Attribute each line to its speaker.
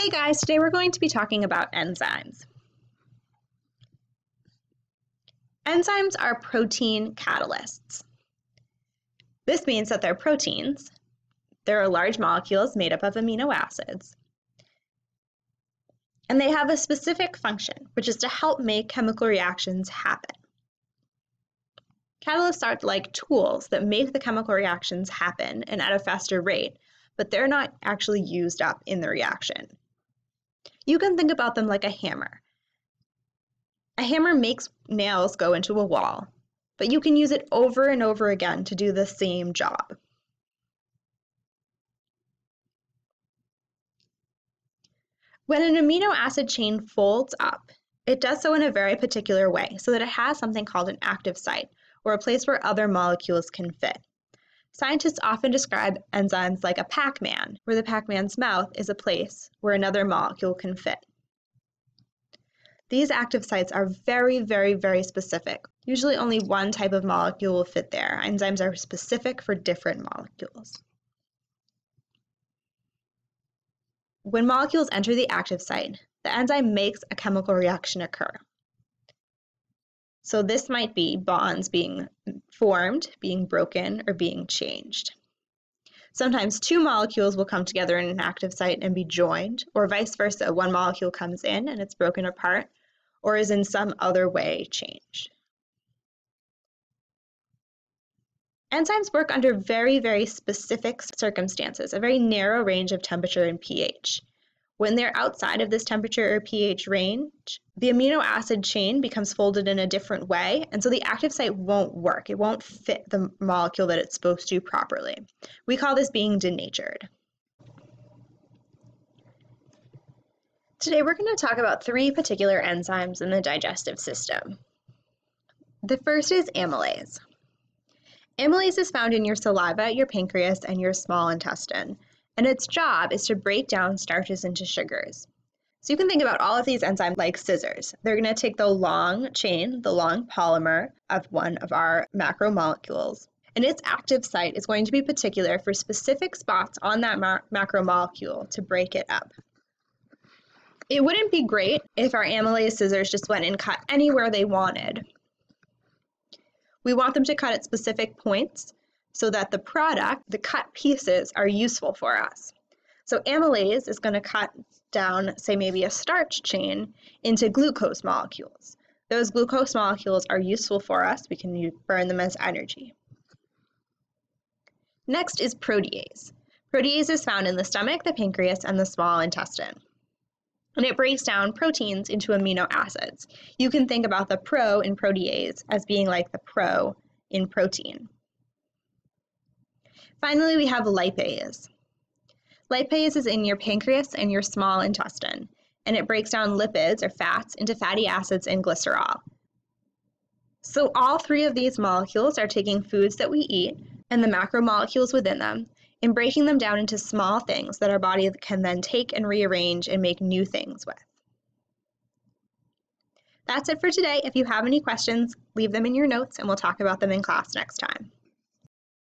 Speaker 1: Hey guys, today we're going to be talking about enzymes. Enzymes are protein catalysts. This means that they're proteins. They're large molecules made up of amino acids. And they have a specific function, which is to help make chemical reactions happen. Catalysts are like tools that make the chemical reactions happen and at a faster rate, but they're not actually used up in the reaction. You can think about them like a hammer. A hammer makes nails go into a wall, but you can use it over and over again to do the same job. When an amino acid chain folds up, it does so in a very particular way so that it has something called an active site, or a place where other molecules can fit. Scientists often describe enzymes like a Pac-Man, where the Pac-Man's mouth is a place where another molecule can fit. These active sites are very, very, very specific. Usually only one type of molecule will fit there. Enzymes are specific for different molecules. When molecules enter the active site, the enzyme makes a chemical reaction occur. So this might be bonds being formed, being broken, or being changed. Sometimes two molecules will come together in an active site and be joined, or vice versa. One molecule comes in and it's broken apart, or is in some other way changed. Enzymes work under very, very specific circumstances, a very narrow range of temperature and pH. When they're outside of this temperature or pH range, the amino acid chain becomes folded in a different way, and so the active site won't work. It won't fit the molecule that it's supposed to properly. We call this being denatured. Today we're going to talk about three particular enzymes in the digestive system. The first is amylase. Amylase is found in your saliva, your pancreas, and your small intestine, and its job is to break down starches into sugars. So you can think about all of these enzymes like scissors. They're going to take the long chain, the long polymer of one of our macromolecules, and its active site is going to be particular for specific spots on that macromolecule to break it up. It wouldn't be great if our amylase scissors just went and cut anywhere they wanted. We want them to cut at specific points so that the product, the cut pieces, are useful for us. So amylase is going to cut down, say maybe a starch chain, into glucose molecules. Those glucose molecules are useful for us. We can burn them as energy. Next is protease. Protease is found in the stomach, the pancreas, and the small intestine. And it breaks down proteins into amino acids. You can think about the pro in protease as being like the pro in protein. Finally, we have lipase. Lipase is in your pancreas and your small intestine, and it breaks down lipids or fats into fatty acids and glycerol. So all three of these molecules are taking foods that we eat and the macromolecules within them and breaking them down into small things that our body can then take and rearrange and make new things with. That's it for today. If you have any questions, leave them in your notes and we'll talk about them in class next time.